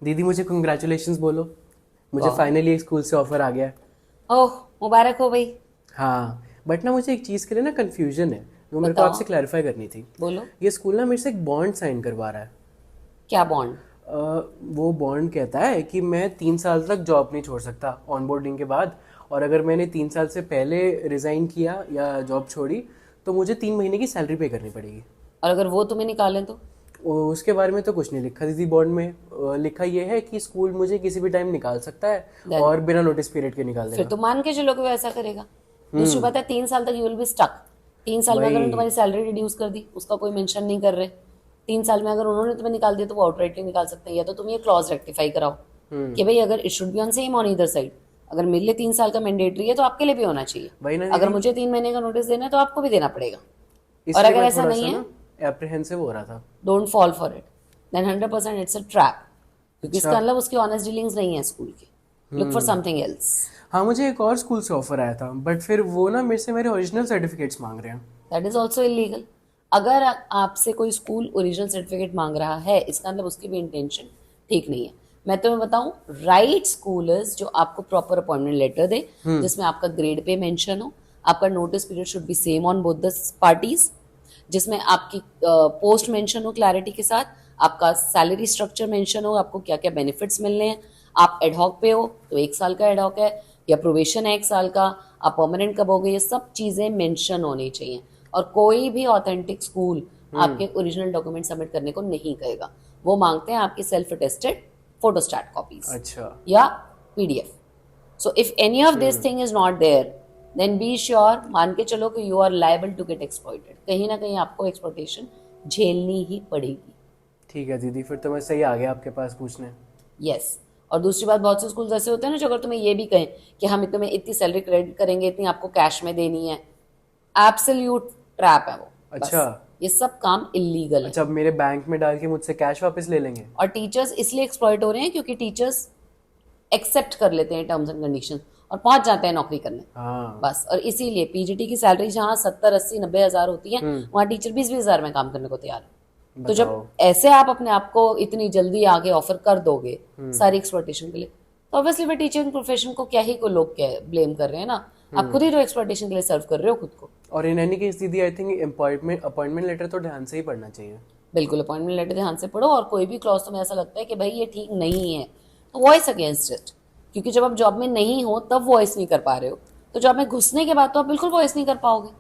दीदी मुझे कंग्रेचुलेशंस बोलो, मुझे फाइनली एक स्कूल से ऑफर आ गया है। ओह, मुबारक हो भाई। हाँ, बट ना मुझे एक चीज़ के लिए ना कन्फ्यूजन है, वो मेरे को बताओ, आपसे क्लैरिफाई करनी थी। बोलो। ये स्कूल ना मेरे से एक बॉन्ड साइन करवा रहा है। क्या बॉन्ड? अ, वो बॉन्ड कहता है कि मैं 3 साल तक जॉब नहीं छोड़ सकता ऑनबोर्डिंग के बाद, और अगर मैंने 3 साल से पहले रिज़ाइन किया या जॉब छोड़ी तो मुझे 3 महीने की सैलरी पे करनी पड़ेगी। और अगर वो तुम्हें निकालें तो? उसके बारे में तो कुछ नहीं लिखा दीदी बॉन्ड में। लिखा ये है कि स्कूल मुझे किसी भी टाइम निकाल सकता है देन और बिना नोटिस पीरियड के निकाल फिर देगा। तो मान के चलो कि वो ऐसा करेगा। दूसरी बात है, 3 साल तक यू विल बी स्टक। 3 साल में अगर उन्होंने वही। तुम्हारी सैलरी रिड्यूस कर दी, उसका कोई मेंशन नहीं कर रहे। 3 साल में अगर उन्होंने तुम्हें निकाल दिया तो वो आउटराइटली निकाल सकते हैं, या तो तुम ये क्लॉज रेक्टिफाई कराओ कि भाई अगर it should be on same on either side. अगर मेरे लिए 3 साल का मैंडेटरी है तो आपके लिए भी होना चाहिए। वही ना अगर दीदी, मुझे 3 महीने का नोटिस देना है तो आपको भी देना पड़ेगा। और इसलिए अगर मैं ऐसा थोड़ा नहीं सा है, ना एप्रीहेंसिव हो रहा था। Don't fall for it. Then 100% it's a trap, क्योंकि अच्छा। इसका मतलब उसकी ऑनेस्ट डीलिंग्स नहीं है स्कूल की। Look for something else. हाँ, मुझे एक और स्कूल से ऑफर आया था, बट फिर वो ना मेरे से मेरे ओरिजिनल सर्टिफिकेट्स मांग रहे हैं। That is also illegal. अगर आपसे कोई स्कूल ओरिजिनल सर्टिफिकेट मांग रहा है, इसका मतलब उसकी भी इंटेंशन ठीक नहीं है। मैं तुम्हें बताऊं, राइट स्कूलर्स जो आपको प्रॉपर अपॉइंटमेंट लेटर दे, जिसमें आपका ग्रेड पे मेंशन हो, आपका notice period should be same on both the parties, जिसमें आपकी पोस्ट मेंशन हो क्लैरिटी के साथ, आपका सैलरी स्ट्रक्चर मेंशन हो, आपको क्या क्या बेनिफिट्स मिलने हैं। आप एडहॉक पे हो तो 1 साल का एडहॉक है, या प्रोबेशन है 1 साल का, आप परमानेंट कब होगे, ये सब चीज़ें मेंशन होनी चाहिए। और कोई भी ऑथेंटिक स्कूल आपके ओरिजिनल डॉक्यूमेंट सबमिट करने को नहीं कहेगा। वो मांगते हैं आपकी सेल्फ अटेस्टेड फोटोस्टैट कॉपीज अच्छा। या PDF. So if any of this thing is not there, then be sure, मान के चलो कि you are liable to get exploited. कहीं ना कहीं आपको एक्सप्लॉइटेशन झेलनी ही पड़ेगी। ठीक है दीदी, फिर तो मैं सही आ गया आपके पास पूछने। यस। और दूसरी बात, बहुत से स्कूल्स ऐसे होते हैं ना जो अगर तुम्हें ये भी कहें कि हम तुम्हें इतनी सैलरी क्रेडिट करेंगे, इतनी आपको कैश में देनी है, एब्सोल्यूट ट्रैप है वो। अच्छा। बस ये सब काम इलीगल है। अच्छा, अब मेरे बैंक में डाल के मुझसे कैश वापस ले लेंगे? और टीचर्स इसलिए एक्सप्लॉइट हो रहे हैं क्योंकि टीचर्स एक्सेप्ट कर लेते हैं टर्म्स एंड कंडीशन और पहुंच जाते हैं नौकरी करने। हाँ। बस, और इसीलिए पीजीटी की सैलरी जहाँ 70, 80, 90 हज़ार होती है, वहाँ टीचर 20-20 हज़ार में काम करने को तैयार है। तो जब बताओ। ऐसे आप अपने आप को इतनी जल्दी आगे ऑफर कर दोगे सारी एक्सप्लॉइटेशन के लिए, तो ऑब्वियसली वे टीचिंग प्रोफेशन को क्या ही को लोग क्या ब्लेम कर रहे हैं ना। आप खुद ही तो एक्सप्लॉइटेशन के लिए सर्व कर रहे हो खुद को। और इन एनी केस दीदी, आई थिंक अपॉइंटमेंट लेटर तो ध्यान से ही पढ़ना चाहिए। बिल्कुल अपॉइंटमेंट लेटर ध्यान से पढ़ो, और कोई भी क्लॉज तुम्हें ऐसा लगता है कि भाई ये ठीक नहीं है, तो वॉइस अगेंस्ट इट। क्योंकि जब आप जॉब में नहीं हो तब वॉइस नहीं कर पा रहे हो, तो जॉब में घुसने के बाद तो आप बिल्कुल वॉइस नहीं कर पाओगे।